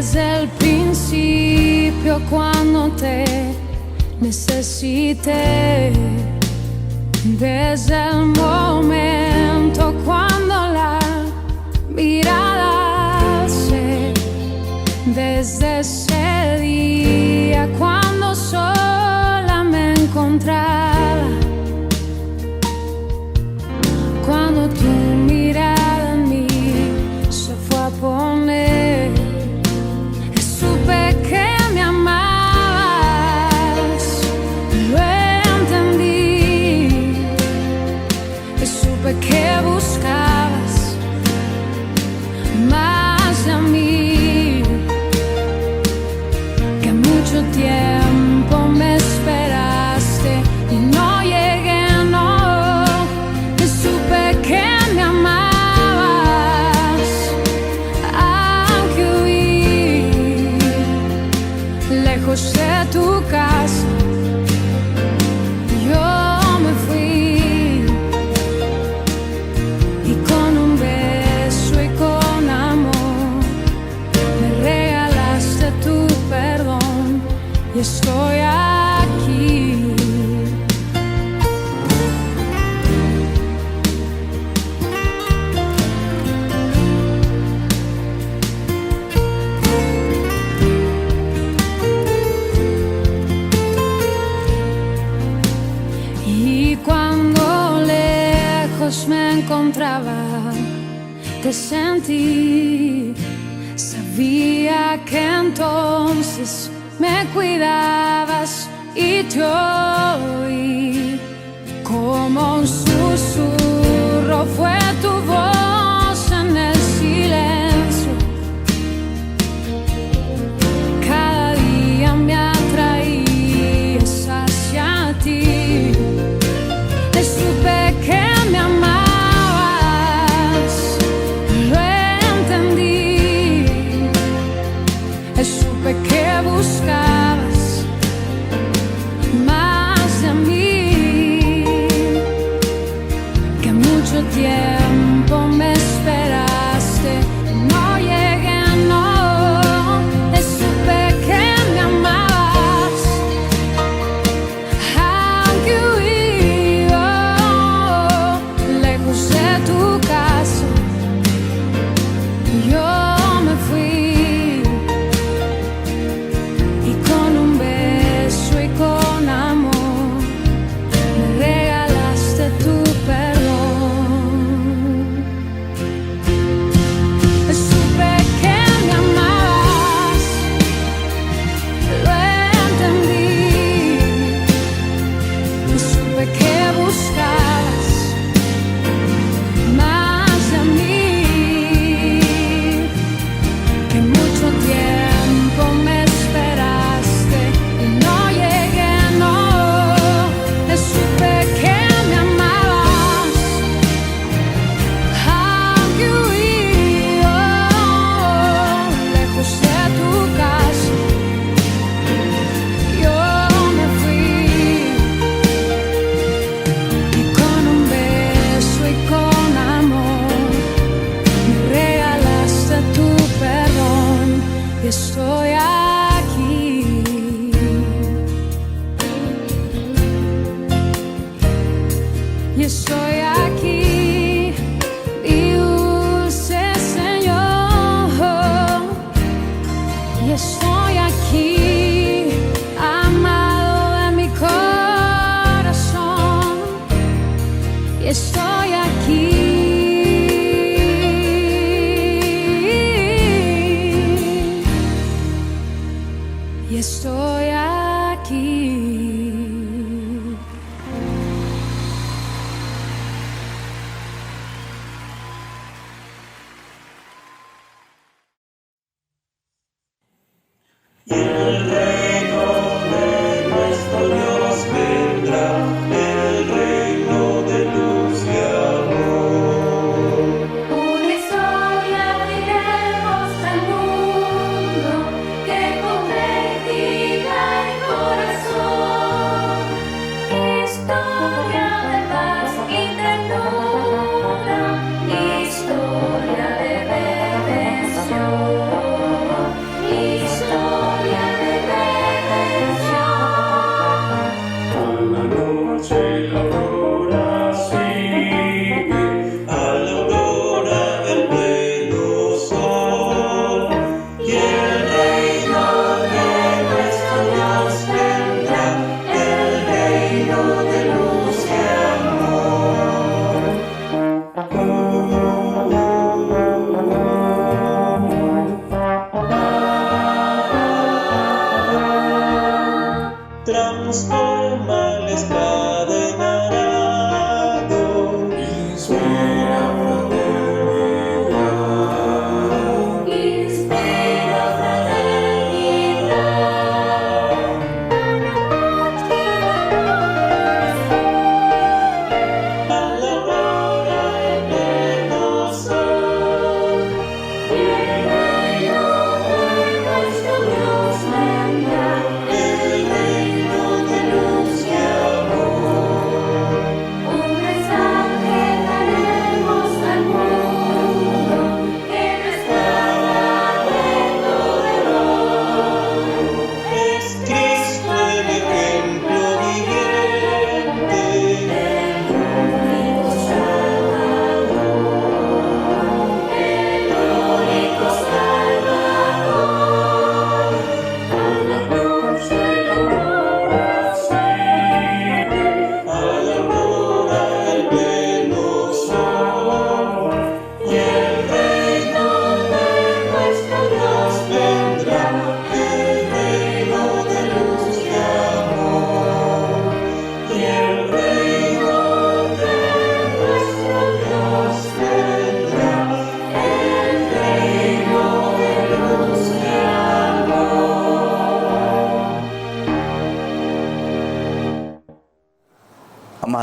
desde el principio cuando te necesité, desde el momento cuando la mirada alcé, desde ese día cuando sola me encontraba, cuando tu mirada en mí se fue a poner, supe que me amabas, lo entendí, supe que buscabas más de mí, que mucho tiempo me esperaste y no llegué, no, supe que me amabas, aunque huí lejos de tu casa, yo me fui, y con un beso y con amor me regalaste tu perdón, y estoy aquí. Y cuando lejos me encontraba, te sentí, sabía que entonces me cuidabas y te oí, como un susurro fue tu voz en el silencio, cada día me atraías hacia ti, supe que me amabas, lo entendí, supe que buscabas más de mí, que mucho tiempo me esperaste, no llegué, no, supe que me amabas, aunque huí lejos de tu casa, yo me fui, y con un beso y con amor me regalaste tu perdón. Supe que me amabas, lo entendí, supe que buscabas más de mí, que mucho tiempo me esperaste y no llegué, no, supe que me amabas, aunque huí lejos de tu casa, yo me fui, y con un beso y con amor me regalaste tu perdón, y estoy aquí. Y estoy aquí, y dulce Señor, y estoy aquí, amado de mi corazón, y estoy aquí, y estoy aquí. El reino de nuestro Dios vendrá, el reino de luz y amor. Una historia diremos al mundo que convertirá el corazón. Historia de paz y ternura, historia de redención.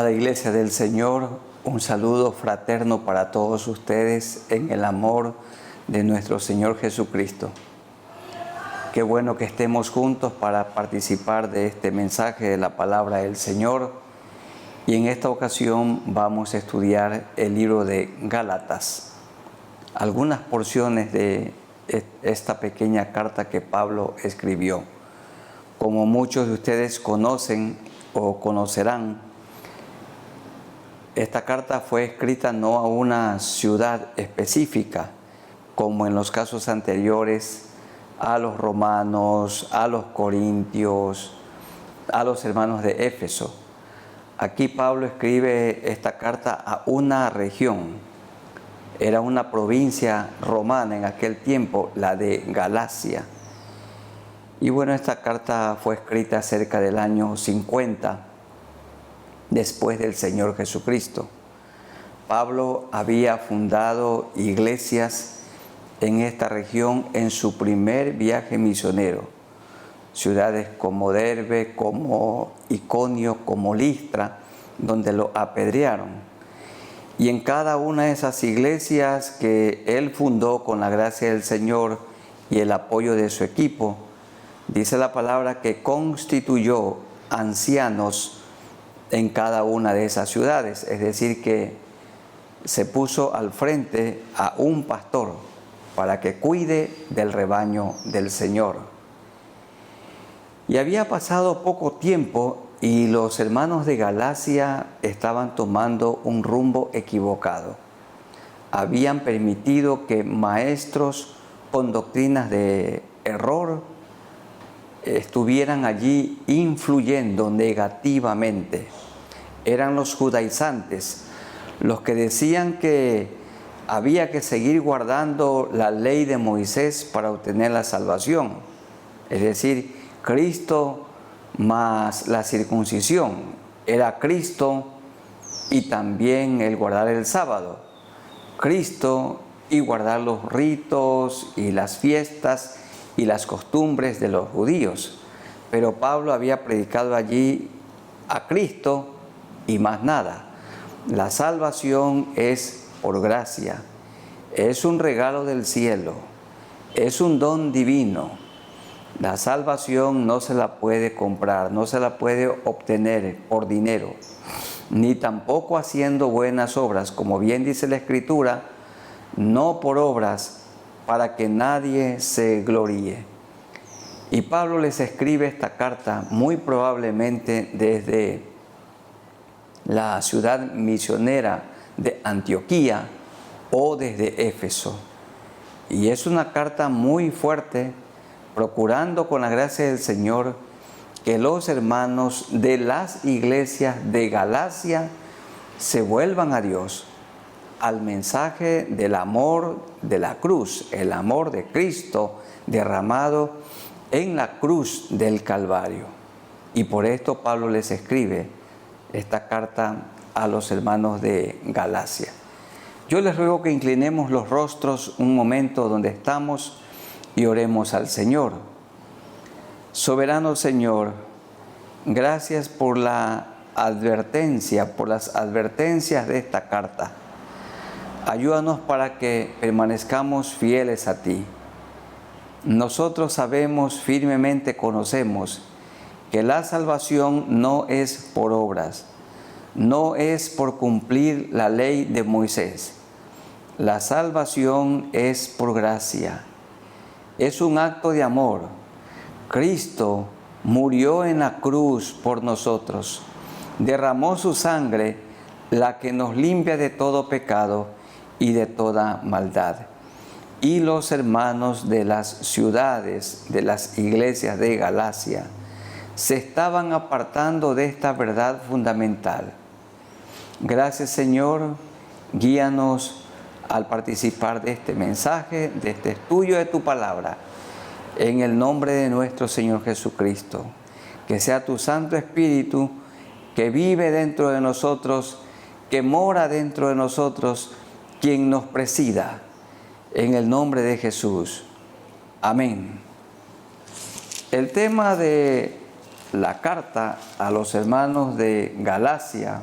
Amada Iglesia del Señor, un saludo fraterno para todos ustedes en el amor de nuestro Señor Jesucristo. Qué bueno que estemos juntos para participar de este mensaje de la palabra del Señor. Y en esta ocasión vamos a estudiar el libro de Gálatas. Algunas porciones de esta pequeña carta que Pablo escribió. Como muchos de ustedes conocen o conocerán, esta carta fue escrita no a una ciudad específica, como en los casos anteriores, a los romanos, a los corintios, a los hermanos de Éfeso. Aquí Pablo escribe esta carta a una región. Era una provincia romana en aquel tiempo, la de Galacia. Y bueno, esta carta fue escrita cerca del año 50 después del Señor Jesucristo. Pablo había fundado iglesias en esta región en su primer viaje misionero. Ciudades como Derbe, como Iconio, como Listra, donde lo apedrearon. Y en cada una de esas iglesias que él fundó con la gracia del Señor y el apoyo de su equipo, dice la palabra que constituyó ancianos en cada una de esas ciudades. Es decir, que se puso al frente a un pastor para que cuide del rebaño del Señor. Y había pasado poco tiempo y los hermanos de Galacia estaban tomando un rumbo equivocado. Habían permitido que maestros con doctrinas de error estuvieran allí influyendo negativamente. Eran los judaizantes los que decían que había que seguir guardando la ley de Moisés para obtener la salvación. Es decir, Cristo más la circuncisión. Era Cristo y también el guardar el sábado. Cristo y guardar los ritos y las fiestas y las costumbres de los judíos. Pero Pablo había predicado allí a Cristo y más nada. La salvación es por gracia, es un regalo del cielo, es un don divino. La salvación no se la puede comprar, no se la puede obtener por dinero, ni tampoco haciendo buenas obras, como bien dice la Escritura, no por obras para que nadie se gloríe. Y Pablo les escribe esta carta muy probablemente desde la ciudad misionera de Antioquía o desde Éfeso. Y es una carta muy fuerte, procurando con la gracia del Señor que los hermanos de las iglesias de Galacia se vuelvan a Dios, al mensaje del amor de la cruz, el amor de Cristo derramado en la cruz del Calvario. Y por esto Pablo les escribe esta carta a los hermanos de Galacia. Yo les ruego que inclinemos los rostros un momento donde estamos y oremos al Señor. Soberano Señor, gracias por la advertencia, por las advertencias de esta carta. Ayúdanos para que permanezcamos fieles a ti. Nosotros sabemos, firmemente conocemos, que la salvación no es por obras, no es por cumplir la ley de Moisés. La salvación es por gracia. Es un acto de amor. Cristo murió en la cruz por nosotros. Derramó su sangre, la que nos limpia de todo pecado y de toda maldad. Y los hermanos de las ciudades, de las iglesias de Galacia, se estaban apartando de esta verdad fundamental. Gracias, Señor, guíanos al participar de este mensaje, de este estudio de tu palabra, en el nombre de nuestro Señor Jesucristo. Que sea tu Santo Espíritu, que vive dentro de nosotros, que mora dentro de nosotros, quien nos presida, en el nombre de Jesús. Amén. El tema de la carta a los hermanos de Galacia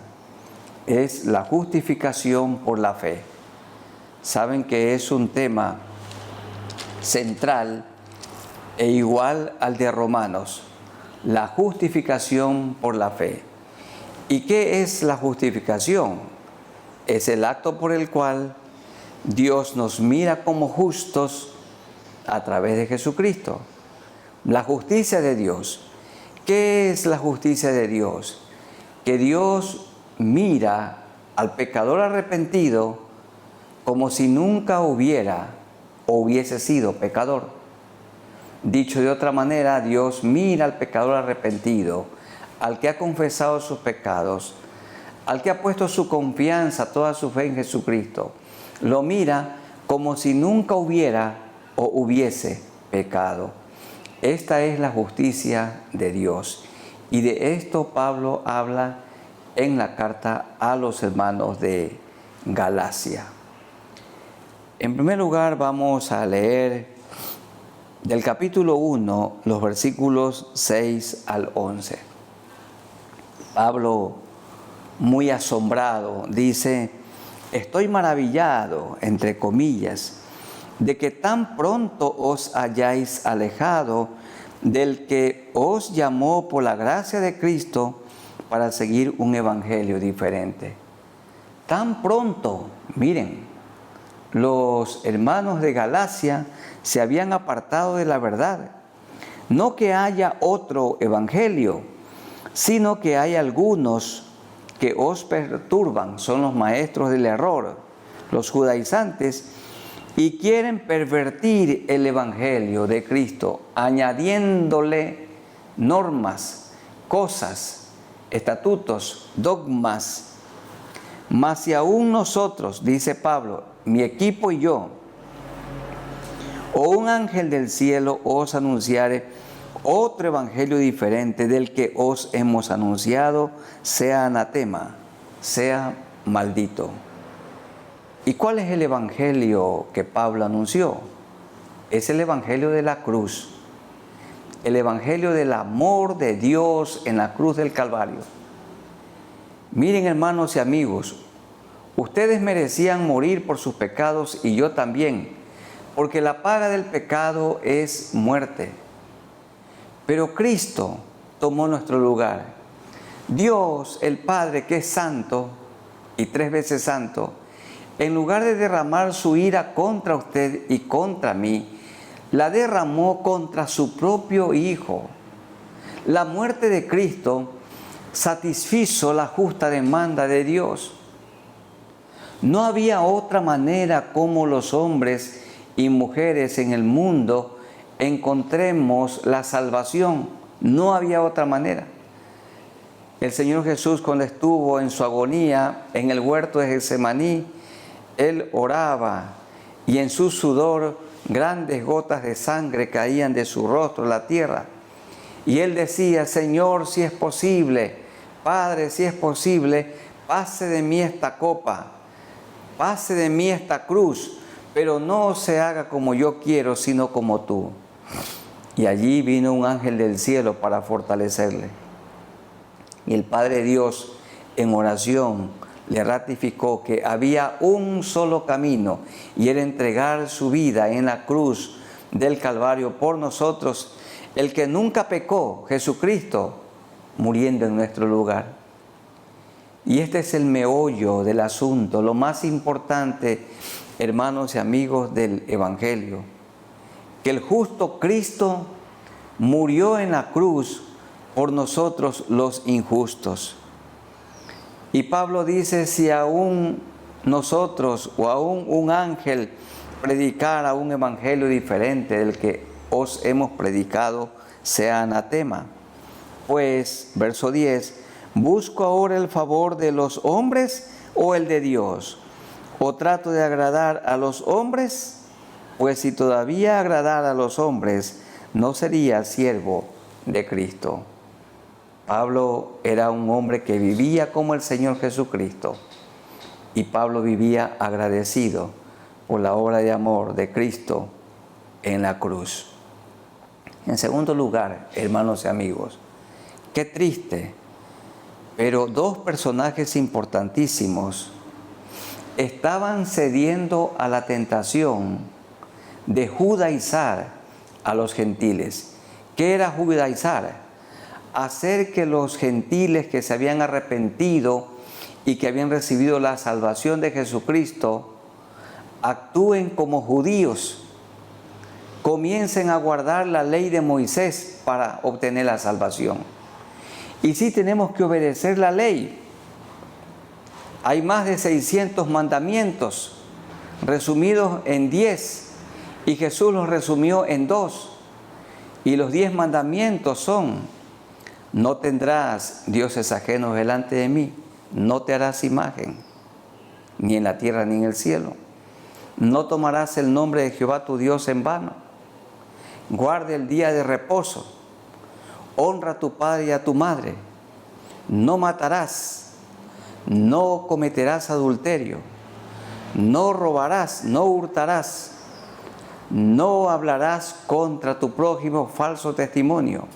es la justificación por la fe. Saben que es un tema central e igual al de Romanos, la justificación por la fe. ¿Y qué es la justificación? Es el acto por el cual Dios nos mira como justos a través de Jesucristo. La justicia de Dios. ¿Qué es la justicia de Dios? Que Dios mira al pecador arrepentido como si nunca hubiera o hubiese sido pecador. Dicho de otra manera, Dios mira al pecador arrepentido, al que ha confesado sus pecados, al que ha puesto su confianza, toda su fe en Jesucristo. Lo mira como si nunca hubiera o hubiese pecado. Esta es la justicia de Dios. Y de esto Pablo habla en la carta a los hermanos de Galacia. En primer lugar, vamos a leer del capítulo 1, los versículos 6 al 11. Pablo, muy asombrado, dice: estoy maravillado, entre comillas, de que tan pronto os hayáis alejado del que os llamó por la gracia de Cristo para seguir un evangelio diferente. Tan pronto, miren, los hermanos de Galacia se habían apartado de la verdad. No que haya otro evangelio, sino que hay algunos que os perturban, son los maestros del error, los judaizantes, y quieren pervertir el evangelio de Cristo, añadiéndole normas, cosas, estatutos, dogmas. Mas si aún nosotros, dice Pablo, mi equipo y yo, o un ángel del cielo os anunciare otro evangelio diferente del que os hemos anunciado, sea anatema, sea maldito. ¿Y cuál es el evangelio que Pablo anunció? Es el evangelio de la cruz, el evangelio del amor de Dios en la cruz del Calvario. Miren, hermanos y amigos, ustedes merecían morir por sus pecados y yo también, porque la paga del pecado es muerte. Pero Cristo tomó nuestro lugar. Dios, el Padre, que es santo y 3 veces santo, en lugar de derramar su ira contra usted y contra mí, la derramó contra su propio Hijo. La muerte de Cristo satisfizo la justa demanda de Dios. No había otra manera como los hombres y mujeres en el mundo encontremos la salvación. No había otra manera. El Señor Jesús, cuando estuvo en su agonía en el huerto de Getsemaní, Él oraba y en su sudor grandes gotas de sangre caían de su rostro a la tierra. Y Él decía: Señor, si es posible, Padre, si es posible, pase de mí esta copa, pase de mí esta cruz, pero no se haga como yo quiero, sino como tú. Y allí vino un ángel del cielo para fortalecerle. Y el Padre Dios, en oración, le ratificó que había un solo camino, y era entregar su vida en la cruz del Calvario por nosotros, el que nunca pecó, Jesucristo, muriendo en nuestro lugar. Y este es el meollo del asunto, lo más importante, hermanos y amigos del Evangelio, que el justo Cristo murió en la cruz por nosotros los injustos. Y Pablo dice: si aún nosotros o aún un ángel predicara un evangelio diferente del que os hemos predicado, sea anatema. Pues, verso 10, ¿busco ahora el favor de los hombres o el de Dios? ¿O trato de agradar a los hombres? Pues si todavía agradara a los hombres, no sería siervo de Cristo. Pablo era un hombre que vivía como el Señor Jesucristo, y Pablo vivía agradecido por la obra de amor de Cristo en la cruz. En segundo lugar, hermanos y amigos, qué triste Pero dos personajes importantísimos estaban cediendo a la tentación de judaizar a los gentiles. ¿Qué era judaizar? Hacer que los gentiles que se habían arrepentido y que habían recibido la salvación de Jesucristo actúen como judíos, comiencen a guardar la ley de Moisés para obtener la salvación. Y sí tenemos que obedecer la ley. Hay más de 600 mandamientos resumidos en 10 y Jesús los resumió en 2. Y los 10 mandamientos son: no tendrás dioses ajenos delante de mí, no te harás imagen, ni en la tierra ni en el cielo. No tomarás el nombre de Jehová tu Dios en vano. Guarda el día de reposo. Honra a tu padre y a tu madre. No matarás. No cometerás adulterio. No robarás, no hurtarás. No hablarás contra tu prójimo falso testimonio.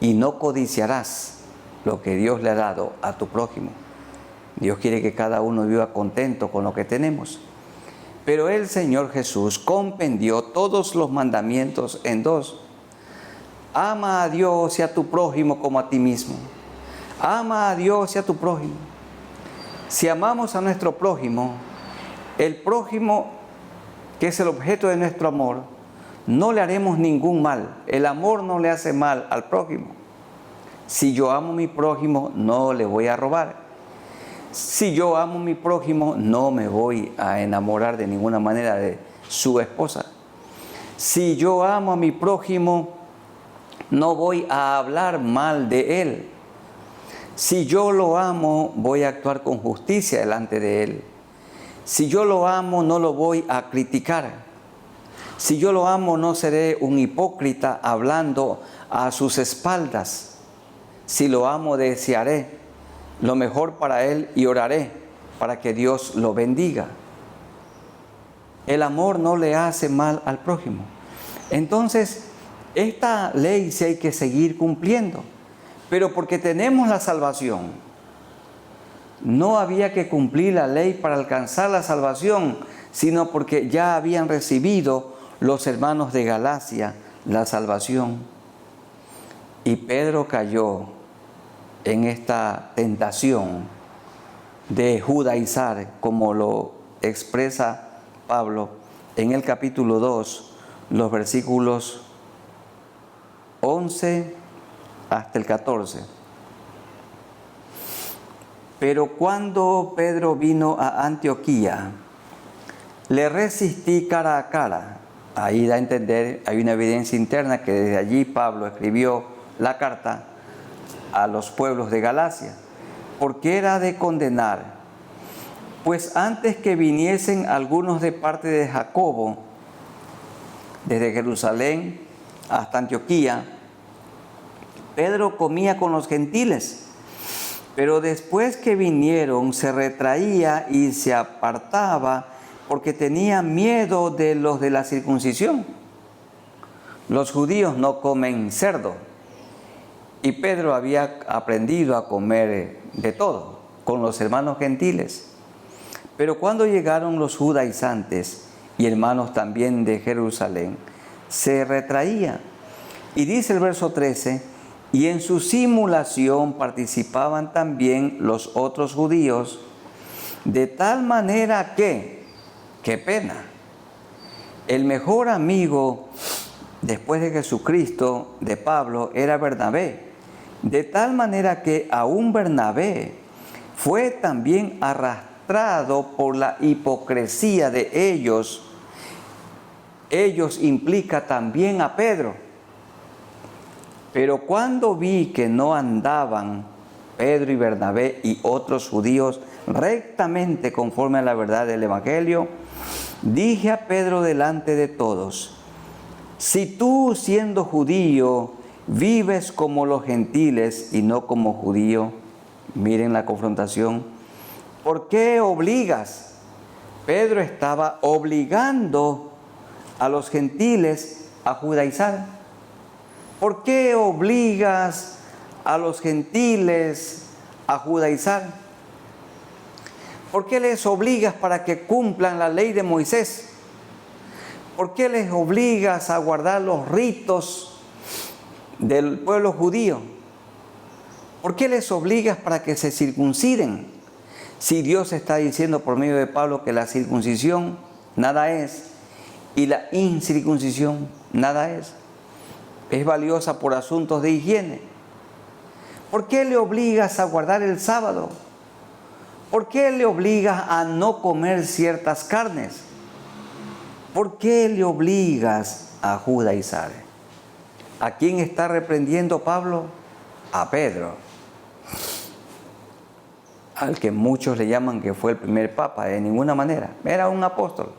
Y no codiciarás lo que Dios le ha dado a tu prójimo. Dios quiere que cada uno viva contento con lo que tenemos. Pero el Señor Jesús compendió todos los mandamientos en 2. Ama a Dios y a tu prójimo como a ti mismo. Ama a Dios y a tu prójimo. Si amamos a nuestro prójimo, el prójimo, que es el objeto de nuestro amor, no le haremos ningún mal. El amor no le hace mal al prójimo. Si yo amo a mi prójimo, no le voy a robar. Si yo amo a mi prójimo, no me voy a enamorar de ninguna manera de su esposa. Si yo amo a mi prójimo, no voy a hablar mal de él. Si yo lo amo, voy a actuar con justicia delante de él. Si yo lo amo, no lo voy a criticar. Si yo lo amo, no seré un hipócrita hablando a sus espaldas. Si lo amo, desearé lo mejor para él y oraré para que Dios lo bendiga. El amor no le hace mal al prójimo. Entonces, esta ley sí hay que seguir cumpliendo, pero porque tenemos la salvación. No había que cumplir la ley para alcanzar la salvación, sino porque ya habían recibido los hermanos de Galacia la salvación. Y Pedro cayó en esta tentación de judaizar, como lo expresa Pablo en el capítulo 2, los versículos 11 hasta el 14. Pero cuando Pedro vino a Antioquía, le resistí cara a cara. Ahí da a entender, hay una evidencia interna que desde allí Pablo escribió la carta a los pueblos de Galacia, porque era de condenar. Pues antes que viniesen algunos de parte de Jacobo, desde Jerusalén hasta Antioquía, Pedro comía con los gentiles, pero después que vinieron se retraía y se apartaba porque tenía miedo de los de la circuncisión. Los judíos no comen cerdo, y Pedro había aprendido a comer de todo con los hermanos gentiles. Pero cuando llegaron los judaizantes y hermanos también de Jerusalén, se retraía. Y dice el verso 13, y en su simulación participaban también los otros judíos, de tal manera que, qué pena, el mejor amigo después de Jesucristo de Pablo era Bernabé, de tal manera que aún Bernabé fue también arrastrado por la hipocresía de ellos. Ellos implica también a Pedro. Pero cuando vi que no andaban Pedro y Bernabé y otros judíos rectamente conforme a la verdad del Evangelio, dije a Pedro delante de todos: si tú, siendo judío, vives como los gentiles y no como judío, miren la confrontación, ¿por qué obligas? Pedro estaba obligando a los gentiles a judaizar. ¿Por qué obligas a los gentiles a judaizar? ¿Por qué les obligas para que cumplan la ley de Moisés? ¿Por qué les obligas a guardar los ritos del pueblo judío? ¿Por qué les obligas para que se circunciden? Si Dios está diciendo por medio de Pablo que la circuncisión nada es y la incircuncisión nada es valiosa por asuntos de higiene. ¿Por qué le obligas a guardar el sábado? ¿Por qué le obligas a no comer ciertas carnes? ¿Por qué le obligas a judaizar? ¿A quién está reprendiendo Pablo? A Pedro, al que muchos le llaman que fue el primer papa. De ninguna manera, era un apóstol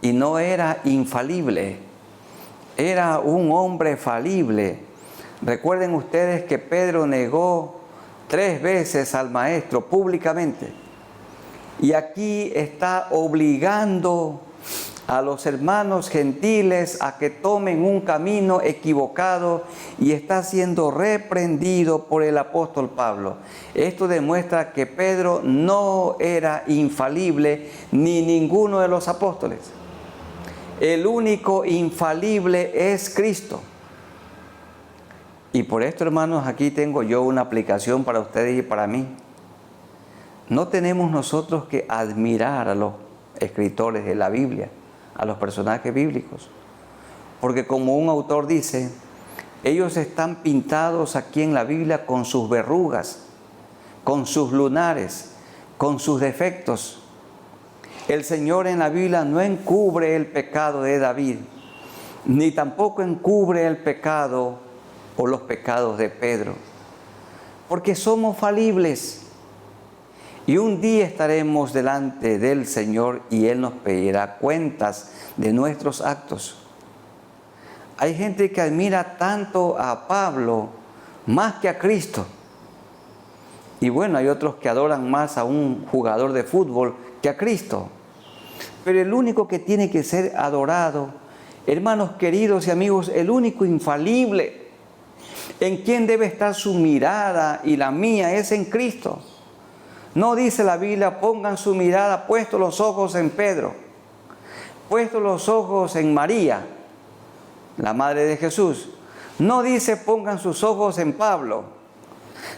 y no era infalible, era un hombre falible. Recuerden ustedes que Pedro negó 3 veces al maestro públicamente, y aquí está obligando a los hermanos gentiles a que tomen un camino equivocado y está siendo reprendido por el apóstol Pablo. Esto demuestra que Pedro no era infalible, ni ninguno de los apóstoles. El único infalible es Cristo. Y por esto, hermanos, aquí tengo yo una aplicación para ustedes y para mí. No tenemos nosotros que admirar a los escritores de la Biblia, a los personajes bíblicos, porque como un autor dice, ellos están pintados aquí en la Biblia con sus verrugas, con sus lunares, con sus defectos. El Señor en la Biblia no encubre el pecado de David, ni tampoco encubre el pecado o los pecados de Pedro, porque somos falibles. Y un día estaremos delante del Señor y Él nos pedirá cuentas de nuestros actos. Hay gente que admira tanto a Pablo más que a Cristo. Y bueno, hay otros que adoran más a un jugador de fútbol que a Cristo. Pero el único que tiene que ser adorado, hermanos queridos y amigos, el único infalible, en quien debe estar su mirada y la mía, es en Cristo. No dice la Biblia, pongan su mirada, puestos los ojos en Pedro, puestos los ojos en María, la madre de Jesús. No dice pongan sus ojos en Pablo.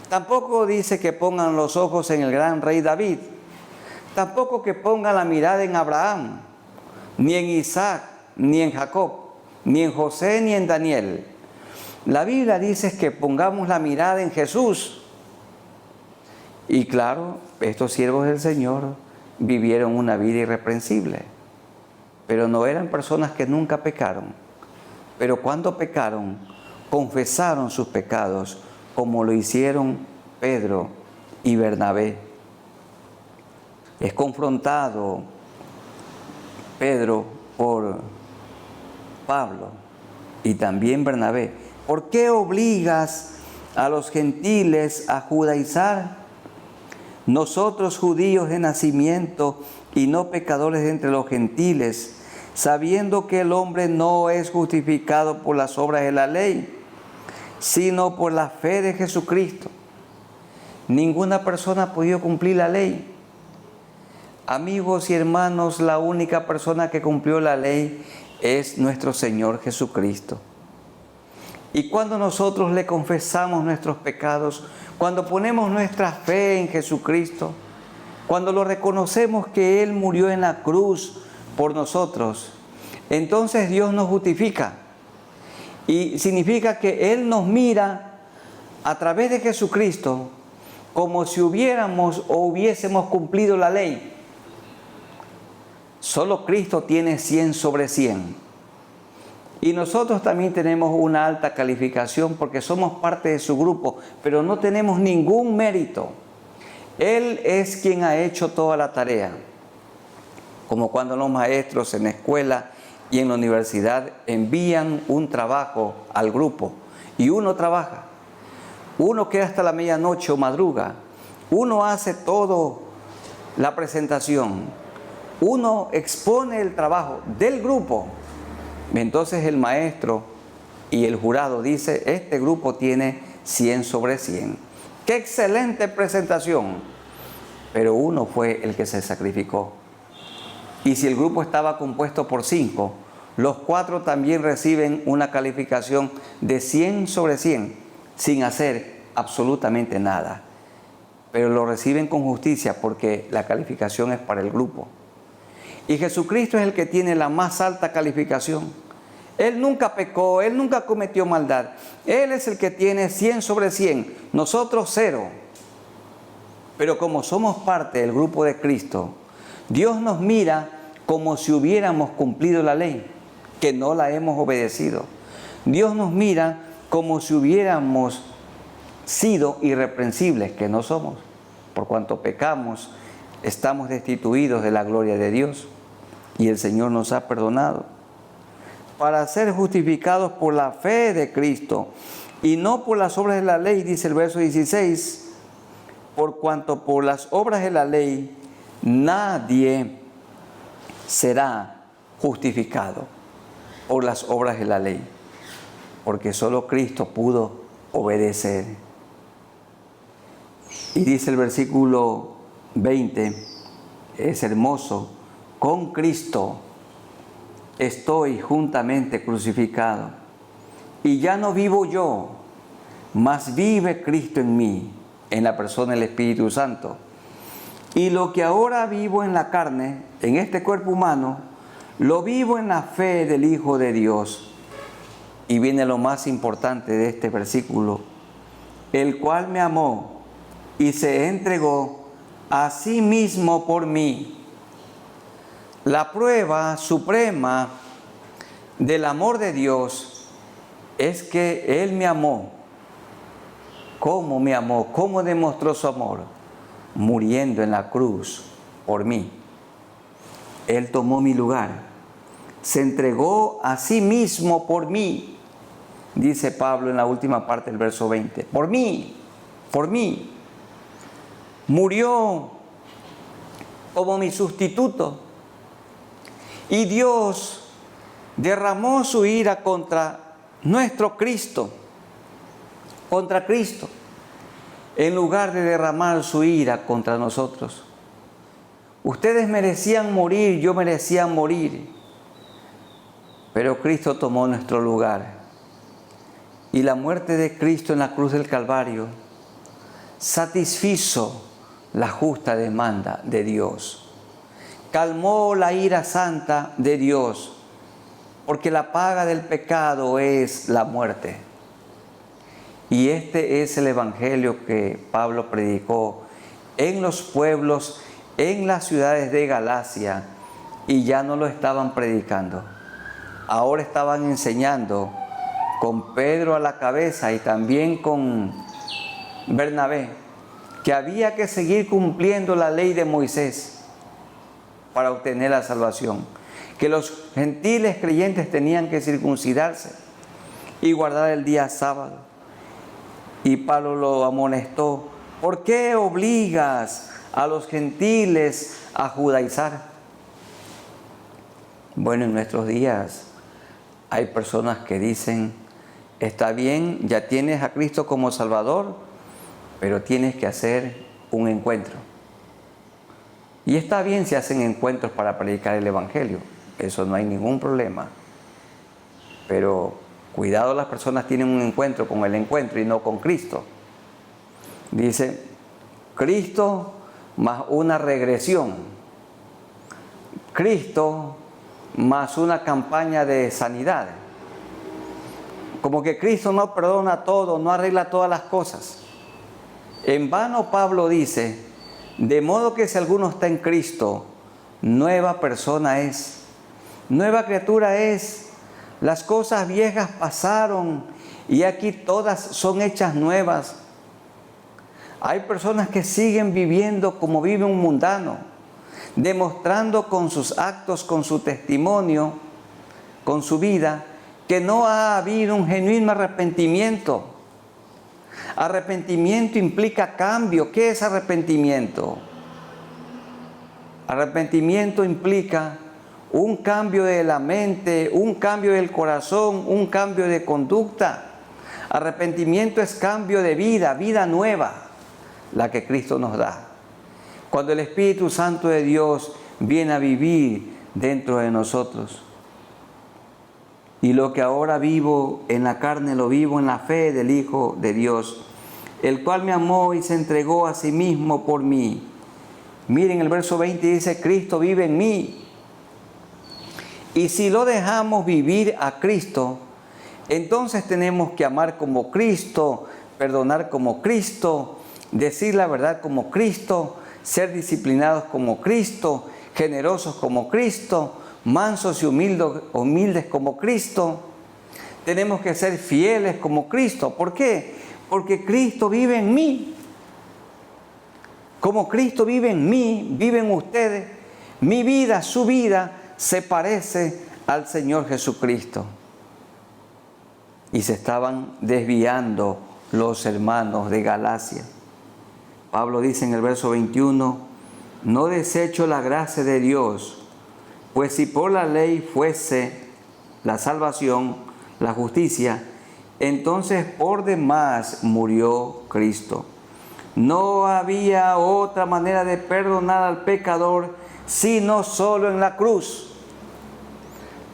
Tampoco dice que pongan los ojos en el gran rey David. Tampoco que pongan la mirada en Abraham, ni en Isaac, ni en Jacob, ni en José, ni en Daniel. La Biblia dice que pongamos la mirada en Jesús. Y claro, estos siervos del Señor vivieron una vida irreprensible, pero no eran personas que nunca pecaron. Pero cuando pecaron, confesaron sus pecados, como lo hicieron Pedro y Bernabé. Es confrontado Pedro por Pablo y también Bernabé. ¿Por qué obligas a los gentiles a judaizar? Nosotros judíos de nacimiento y no pecadores entre los gentiles, sabiendo que el hombre no es justificado por las obras de la ley, sino por la fe de Jesucristo. Ninguna persona ha podido cumplir la ley. Amigos y hermanos, la única persona que cumplió la ley es nuestro Señor Jesucristo. Y cuando nosotros le confesamos nuestros pecados, cuando ponemos nuestra fe en Jesucristo, cuando lo reconocemos que Él murió en la cruz por nosotros, entonces Dios nos justifica. Y significa que Él nos mira a través de Jesucristo como si hubiéramos o hubiésemos cumplido la ley. Solo Cristo tiene 100 sobre 100. Y nosotros también tenemos una alta calificación porque somos parte de su grupo, pero no tenemos ningún mérito. Él es quien ha hecho toda la tarea. Como cuando los maestros en la escuela y en la universidad envían un trabajo al grupo y uno trabaja. Uno queda hasta la medianoche o madruga. Uno hace todo la presentación. Uno expone el trabajo del grupo. Entonces el maestro y el jurado dice, este grupo tiene 100 sobre 100. ¡Qué excelente presentación! Pero uno fue el que se sacrificó. Y si el grupo estaba compuesto por 5, los 4 también reciben una calificación de 100 sobre 100, sin hacer absolutamente nada. Pero lo reciben con justicia porque la calificación es para el grupo. Y Jesucristo es el que tiene la más alta calificación. Él nunca pecó, Él nunca cometió maldad. Él es el que tiene 100 sobre 100, nosotros 0. Pero como somos parte del grupo de Cristo, Dios nos mira como si hubiéramos cumplido la ley, que no la hemos obedecido. Dios nos mira como si hubiéramos sido irreprensibles, que no somos. Por cuanto pecamos, estamos destituidos de la gloria de Dios y el Señor nos ha perdonado. Para ser justificados por la fe de Cristo y no por las obras de la ley, dice el verso 16, por cuanto por las obras de la ley nadie será justificado por las obras de la ley, porque solo Cristo pudo obedecer. Y dice el versículo 20, es hermoso, con Cristo estoy juntamente crucificado, y ya no vivo yo, mas vive Cristo en mí, en la persona del Espíritu Santo. Y lo que ahora vivo en la carne, en este cuerpo humano, lo vivo en la fe del Hijo de Dios. Y viene lo más importante de este versículo, el cual me amó y se entregó a sí mismo por mí. La prueba suprema del amor de Dios es que Él me amó. ¿Cómo me amó? ¿Cómo demostró su amor? Muriendo en la cruz por mí. Él tomó mi lugar. Se entregó a sí mismo por mí. Dice Pablo en la última parte del verso 20. Por mí, por mí. Murió como mi sustituto. Y Dios derramó su ira contra nuestro Cristo, contra Cristo, en lugar de derramar su ira contra nosotros. Ustedes merecían morir, yo merecía morir, pero Cristo tomó nuestro lugar. Y la muerte de Cristo en la cruz del Calvario satisfizo la justa demanda de Dios. Calmó la ira santa de Dios, porque la paga del pecado es la muerte. Y este es el evangelio que Pablo predicó en los pueblos, en las ciudades de Galacia, y ya no lo estaban predicando. Ahora estaban enseñando con Pedro a la cabeza y también con Bernabé, que había que seguir cumpliendo la ley de Moisés para obtener la salvación, que los gentiles creyentes tenían que circuncidarse y guardar el día sábado. Y Pablo lo amonestó: ¿por qué obligas a los gentiles a judaizar? Bueno, en nuestros días hay personas que dicen: está bien, ya tienes a Cristo como Salvador, pero tienes que hacer un encuentro. Y está bien si hacen encuentros para predicar el Evangelio, eso no hay ningún problema. Pero cuidado, las personas tienen un encuentro con el encuentro y no con Cristo. Dice, Cristo más una regresión. Cristo más una campaña de sanidad. Como que Cristo no perdona todo, no arregla todas las cosas. En vano Pablo dice, de modo que si alguno está en Cristo, nueva persona es, nueva criatura es. Las cosas viejas pasaron y aquí todas son hechas nuevas. Hay personas que siguen viviendo como vive un mundano, demostrando con sus actos, con su testimonio, con su vida, que no ha habido un genuino arrepentimiento. Arrepentimiento implica cambio. ¿Qué es arrepentimiento? Arrepentimiento implica un cambio de la mente, un cambio del corazón, un cambio de conducta. Arrepentimiento es cambio de vida, vida nueva. la que Cristo nos da. Cuando el Espíritu Santo de Dios viene a vivir dentro de nosotros. Y lo que ahora vivo en la carne, lo vivo en la fe del Hijo de Dios, el cual me amó y se entregó a sí mismo por mí. Miren, el verso 20 dice, Cristo vive en mí. Y si lo dejamos vivir a Cristo, entonces tenemos que amar como Cristo, perdonar como Cristo, decir la verdad como Cristo, ser disciplinados como Cristo, generosos como Cristo, mansos y humildes como Cristo. Tenemos que ser fieles como Cristo. ¿Por qué? Porque Cristo vive en mí. Como Cristo vive en mí, viven ustedes. Mi vida, su vida, se parece al Señor Jesucristo. Y se estaban desviando los hermanos de Galacia. Pablo dice en el verso 21, no desecho la gracia de Dios, pues si por la ley fuese la salvación, la justicia, entonces por demás murió Cristo. No había otra manera de perdonar al pecador, sino solo en la cruz.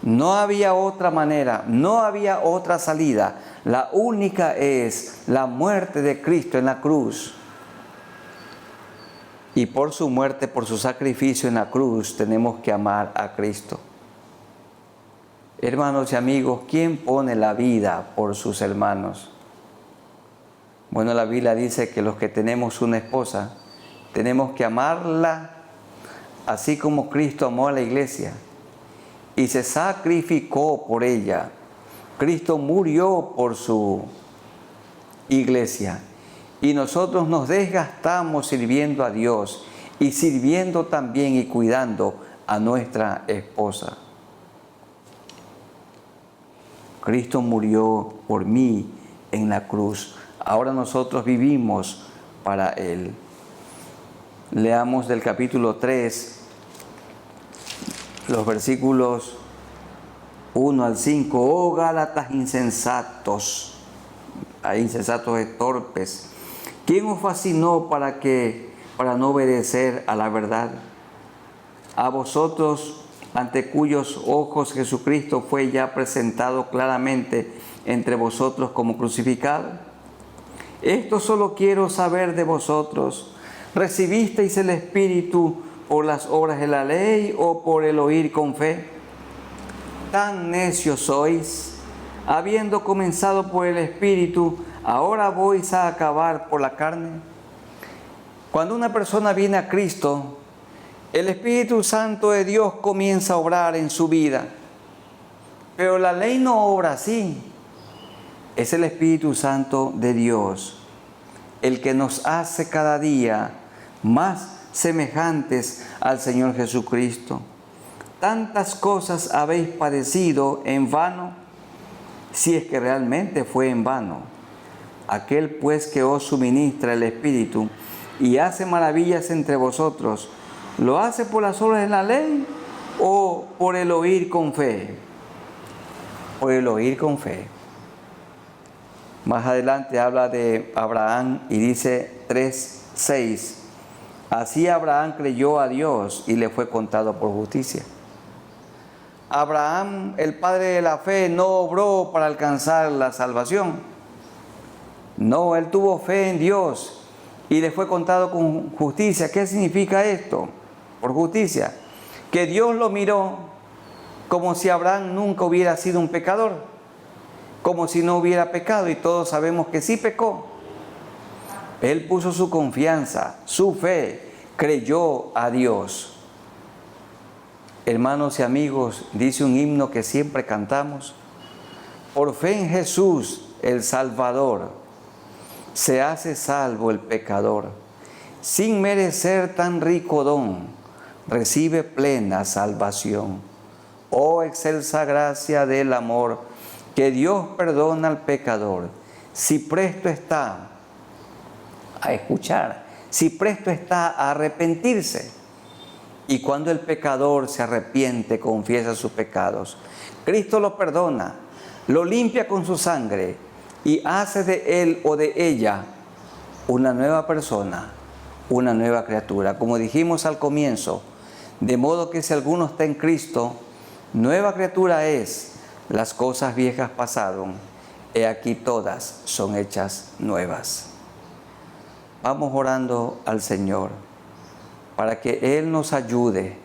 No había otra manera, no había otra salida. La única es la muerte de Cristo en la cruz. Y por su muerte, por su sacrificio en la cruz, tenemos que amar a Cristo. Hermanos y amigos, ¿quién pone la vida por sus hermanos? Bueno, la Biblia dice que los que tenemos una esposa, tenemos que amarla así como Cristo amó a la iglesia y se sacrificó por ella. Cristo murió por su iglesia. Y nosotros nos desgastamos sirviendo a Dios y sirviendo también y cuidando a nuestra esposa. Cristo murió por mí en la cruz. Ahora nosotros vivimos para Él. Leamos del capítulo 3, los versículos 1 al 5. Oh Gálatas insensatos, insensatos torpes, ¿quién os fascinó para no obedecer a la verdad? A vosotros, ante cuyos ojos Jesucristo fue ya presentado claramente entre vosotros como crucificado. Esto solo quiero saber de vosotros. ¿Recibisteis el Espíritu por las obras de la ley o por el oír con fe? Tan necios sois, habiendo comenzado por el Espíritu, ¿ahora vais a acabar por la carne? Cuando una persona viene a Cristo, el Espíritu Santo de Dios comienza a obrar en su vida. Pero la ley no obra así. Es el Espíritu Santo de Dios el que nos hace cada día más semejantes al Señor Jesucristo. Tantas cosas habéis padecido en vano, si es que realmente fue en vano. Aquel pues que os suministra el Espíritu y hace maravillas entre vosotros, ¿lo hace por las obras de la ley o por el oír con fe? Por el oír con fe. Más adelante habla de Abraham y dice 3:6. Así Abraham creyó a Dios y le fue contado por justicia. Abraham, el padre de la fe, no obró para alcanzar la salvación. No, él tuvo fe en Dios y le fue contado con justicia. ¿Qué significa esto? Por justicia. Que Dios lo miró como si Abraham nunca hubiera sido un pecador, como si no hubiera pecado, y todos sabemos que sí pecó. Él puso su confianza, su fe, creyó a Dios. Hermanos y amigos, dice un himno que siempre cantamos: por fe en Jesús, el Salvador, se hace salvo el pecador. Sin merecer tan rico don, recibe plena salvación. Oh excelsa gracia del amor, que Dios perdona al pecador, si presto está a escuchar, si presto está a arrepentirse. Y cuando el pecador se arrepiente, confiesa sus pecados, Cristo lo perdona, lo limpia con su sangre y hace de él o de ella una nueva persona, una nueva criatura. Como dijimos al comienzo, de modo que si alguno está en Cristo, nueva criatura es, las cosas viejas pasaron, he aquí todas son hechas nuevas. Vamos orando al Señor para que Él nos ayude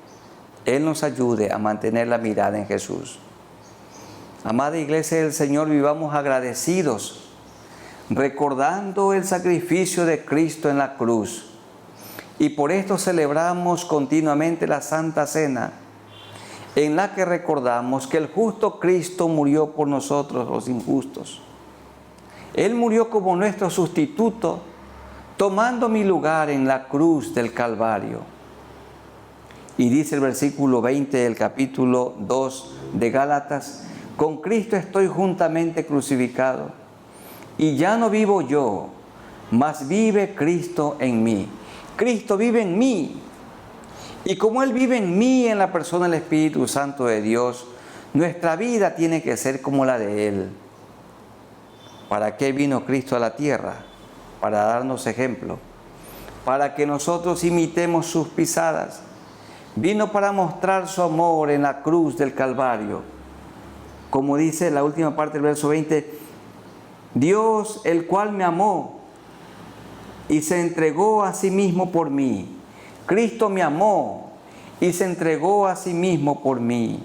a mantener la mirada en Jesús. Amada Iglesia del Señor, vivamos agradecidos, recordando el sacrificio de Cristo en la cruz. Y por esto celebramos continuamente la Santa Cena, en la que recordamos que el justo Cristo murió por nosotros los injustos. Él murió como nuestro sustituto, tomando mi lugar en la cruz del Calvario. Y dice el versículo 20 del capítulo 2 de Gálatas: con Cristo estoy juntamente crucificado, y ya no vivo yo, mas vive Cristo en mí. Cristo vive en mí. Y como Él vive en mí, en la persona del Espíritu Santo de Dios, nuestra vida tiene que ser como la de Él. ¿Para qué vino Cristo a la tierra? Para darnos ejemplo, para que nosotros imitemos sus pisadas. Vino para mostrar su amor en la cruz del Calvario. Como dice la última parte del verso 20, Dios, el cual me amó y se entregó a sí mismo por mí. Cristo me amó y se entregó a sí mismo por mí.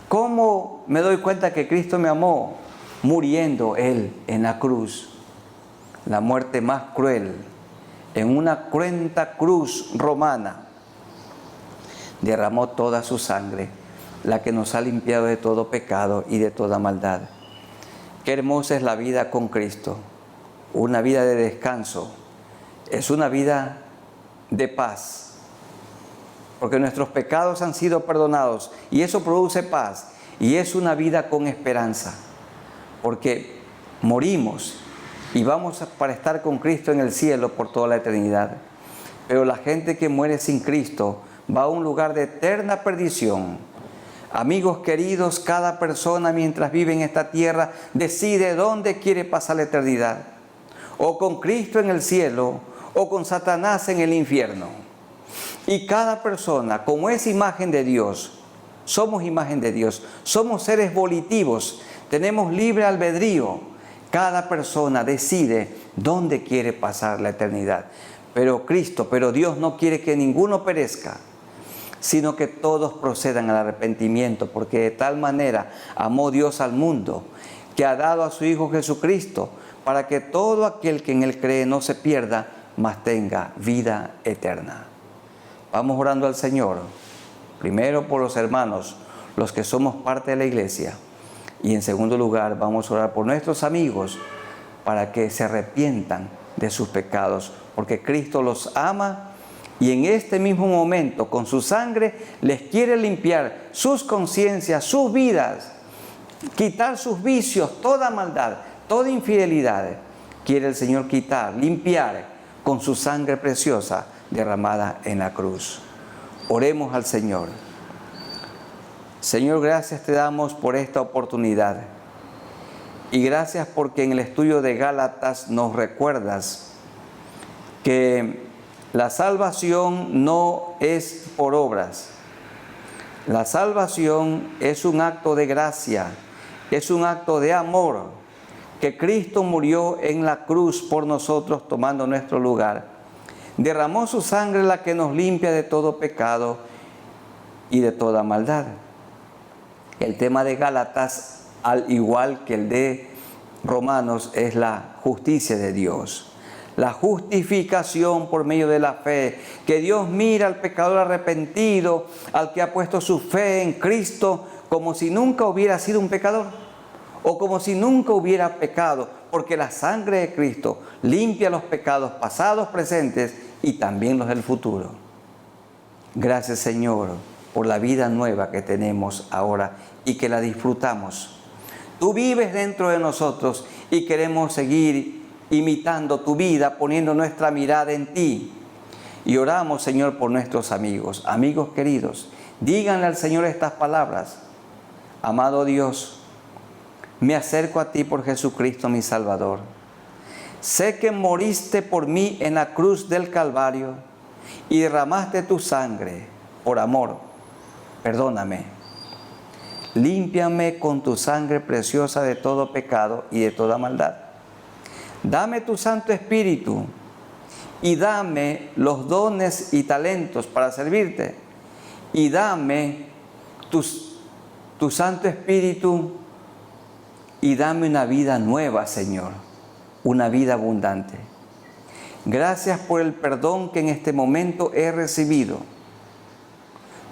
¿Cómo me doy cuenta que Cristo me amó? Muriendo Él en la cruz, la muerte más cruel, en una cruenta cruz romana. Derramó toda su sangre, la que nos ha limpiado de todo pecado y de toda maldad. Qué hermosa es la vida con Cristo, una vida de descanso, es una vida de paz, porque nuestros pecados han sido perdonados y eso produce paz, y es una vida con esperanza, porque morimos y vamos para estar con Cristo en el cielo por toda la eternidad. Pero la gente que muere sin Cristo va a un lugar de eterna perdición. Amigos queridos, cada persona mientras vive en esta tierra decide dónde quiere pasar la eternidad, o con Cristo en el cielo o con Satanás en el infierno. Y cada persona, como es imagen de Dios, somos imagen de Dios, somos seres volitivos, tenemos libre albedrío. Cada persona decide dónde quiere pasar la eternidad. Pero Dios no quiere que ninguno perezca, sino que todos procedan al arrepentimiento, porque de tal manera amó Dios al mundo, que ha dado a su Hijo Jesucristo, para que todo aquel que en Él cree no se pierda, mas tenga vida eterna. Vamos orando al Señor, primero por los hermanos, los que somos parte de la iglesia, y en segundo lugar vamos a orar por nuestros amigos, para que se arrepientan de sus pecados, porque Cristo los ama y en este mismo momento con su sangre les quiere limpiar sus conciencias, sus vidas, quitar sus vicios, toda maldad, toda infidelidad. Quiere el Señor quitar, limpiar con su sangre preciosa derramada en la cruz. Oremos al Señor. Señor, gracias te damos por esta oportunidad. Y gracias porque en el estudio de Gálatas nos recuerdas que la salvación no es por obras. La salvación es un acto de gracia, es un acto de amor, que Cristo murió en la cruz por nosotros tomando nuestro lugar. Derramó su sangre, la que nos limpia de todo pecado y de toda maldad. El tema de Gálatas, al igual que el de Romanos, es la justicia de Dios. La justificación por medio de la fe, que Dios mira al pecador arrepentido, al que ha puesto su fe en Cristo, como si nunca hubiera sido un pecador, o como si nunca hubiera pecado, porque la sangre de Cristo limpia los pecados pasados, presentes y también los del futuro. Gracias, Señor, por la vida nueva que tenemos ahora y que la disfrutamos. Tú vives dentro de nosotros y queremos seguir imitando tu vida, poniendo nuestra mirada en ti. Y oramos, Señor, por nuestros amigos, amigos queridos. Díganle al Señor estas palabras: amado Dios, me acerco a ti por Jesucristo mi Salvador. sé que moriste por mí en la cruz del Calvario y derramaste tu sangre por amor. Perdóname. Límpiame con tu sangre preciosa de todo pecado y de toda maldad. Dame tu Santo Espíritu y dame los dones y talentos para servirte. Y dame tu Santo Espíritu y dame una vida nueva, Señor, una vida abundante. Gracias por el perdón que en este momento he recibido,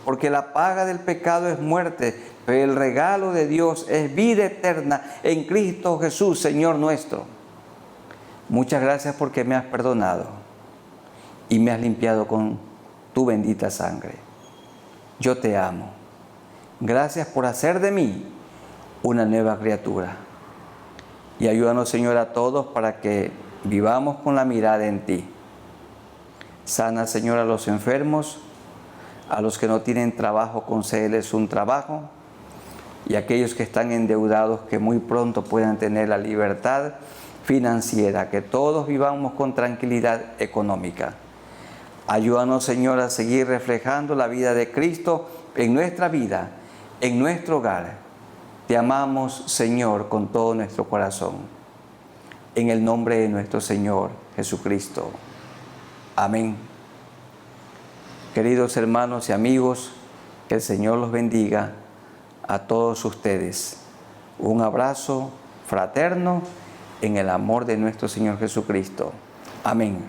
porque la paga del pecado es muerte, pero el regalo de Dios es vida eterna en Cristo Jesús, Señor nuestro. Muchas gracias porque me has perdonado y me has limpiado con tu bendita sangre. Yo te amo. Gracias por hacer de mí una nueva criatura. Y ayúdanos, Señor, a todos para que vivamos con la mirada en ti. Sana, Señor, a los enfermos, a los que no tienen trabajo, concédeles un trabajo, y a aquellos que están endeudados, que muy pronto puedan tener la libertad financiera, que todos vivamos con tranquilidad económica. Ayúdanos, Señor, a seguir reflejando la vida de Cristo en nuestra vida, en nuestro hogar. Te amamos, Señor, con todo nuestro corazón. En el nombre de nuestro Señor Jesucristo. Amén. Queridos hermanos y amigos, que el Señor los bendiga a todos ustedes. Un abrazo fraterno en el amor de nuestro Señor Jesucristo. Amén.